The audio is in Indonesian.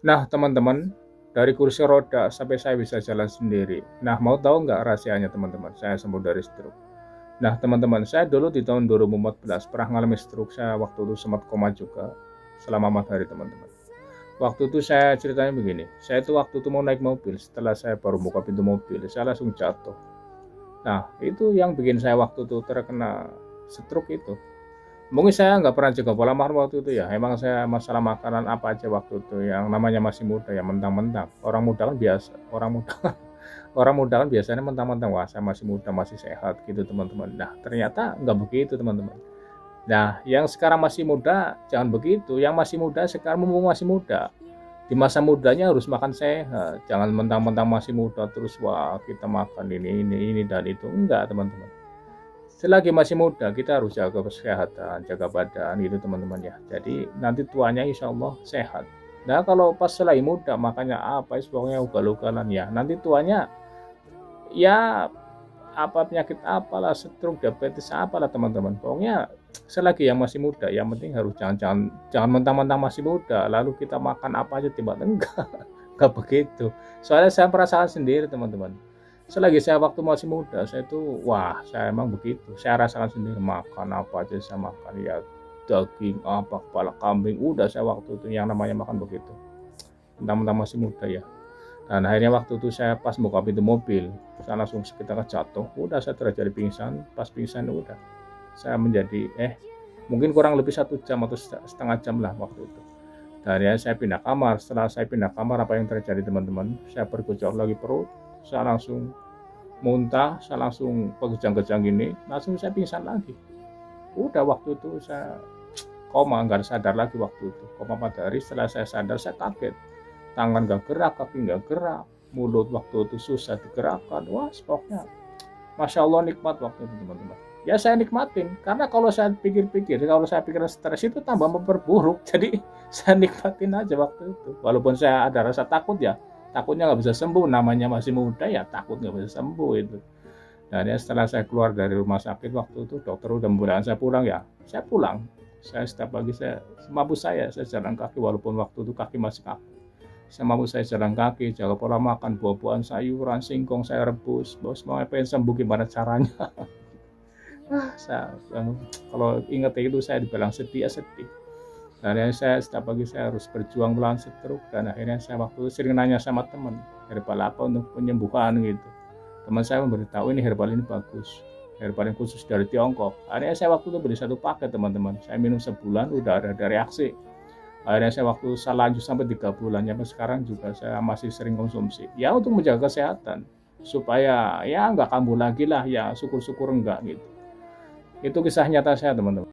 Nah, teman-teman, dari kursi roda sampai saya bisa jalan sendiri. Nah, mau tahu nggak rahasianya, teman-teman? Saya sembuh dari stroke. Nah, teman-teman, saya dulu di tahun 2014 pernah mengalami stroke. Saya waktu itu sempat koma juga selama 4 hari, teman-teman. Waktu itu saya ceritanya begini, saya itu waktu itu mau naik mobil, setelah saya baru buka pintu mobil, saya langsung jatuh. Nah, itu yang bikin saya waktu itu terkena stroke itu. Mungkin saya nggak pernah jaga pola makan waktu itu ya. Emang saya masalah makanan apa aja waktu itu yang namanya masih muda ya mentang-mentang. Orang muda kan biasa, orang muda kan biasanya mentang-mentang wah saya masih muda masih sehat gitu teman-teman. Nah ternyata nggak begitu teman-teman. Nah yang sekarang masih muda jangan begitu. Yang masih muda sekarang mumpung masih muda. Di masa mudanya harus makan sehat. Jangan mentang-mentang masih muda terus wah kita makan ini dan itu enggak teman-teman. Selagi masih muda kita harus jaga kesehatan, jaga badan gitu teman-teman ya. Jadi nanti tuanya insya Allah sehat. Nah kalau pas selagi muda makanya apa pokoknya ugal-ugalan ya. Nanti tuanya ya apa penyakit apalah stroke diabetes apalah teman-teman. Pokoknya selagi yang masih muda yang penting harus jangan mentang-mentang masih muda lalu kita makan apa aja tiba enggak. Enggak begitu. Soalnya saya merasakan sendiri teman-teman. Selagi saya waktu masih muda, saya itu, wah, saya emang begitu. Saya rasakan sendiri makan apa aja saya makan ya daging apa kepala kambing udah saya waktu itu yang namanya makan begitu. Mentang-mentang masih muda ya. Dan akhirnya waktu itu saya pas buka pintu mobil, saya langsung sekitar jatuh. Udah saya terjadi pingsan. Pas pingsan udah saya menjadi mungkin kurang lebih 1 jam atau setengah jam lah waktu itu. Dan ya saya pindah kamar. Setelah saya pindah kamar apa yang terjadi teman-teman? Saya bergejolak lagi perut. Saya langsung muntah, saya langsung kejang-kejang gini, langsung saya pingsan lagi. Udah waktu itu saya koma, nggak sadar lagi waktu itu. Koma 4 hari, setelah saya sadar saya kaget. Tangan nggak gerak, kaki nggak gerak, mulut waktu itu susah digerakkan. Wah, pokoknya Masya Allah nikmat waktu itu teman-teman. Ya saya nikmatin, karena kalau saya pikir-pikir, kalau saya pikiran stres itu tambah memperburuk. Jadi saya nikmatin aja waktu itu. Walaupun saya ada rasa takut ya, takutnya nggak bisa sembuh, namanya masih muda ya takut nggak bisa sembuh itu. Dan ya setelah saya keluar dari rumah sakit waktu itu dokter udah membolehkan saya pulang ya, saya pulang. Saya setiap pagi saya semampu saya jalan kaki walaupun waktu itu kaki masih kaku. Semampu saya jalan kaki, jaga pola makan, buah-buahan, sayuran, singkong saya rebus. Bos mau pengen sembuh gimana caranya? Saya, kalau ingat itu saya dibilang sedih ya sedih. Dan akhirnya saya setiap pagi saya harus berjuang melawan stroke dan akhirnya saya waktu itu sering nanya sama teman herbal apa untuk penyembuhan gitu. Teman saya memberitahu ini herbal ini bagus, herbal yang khusus dari Tiongkok. Akhirnya saya waktu itu beli 1 paket teman-teman. Saya minum sebulan udah ada reaksi. Akhirnya saya waktu saya lanjut sampai 3 bulan sampai sekarang juga saya masih sering konsumsi. Ya untuk menjaga kesehatan supaya ya nggak kambuh lagi lah ya syukur-syukur enggak gitu. Itu kisah nyata saya teman-teman.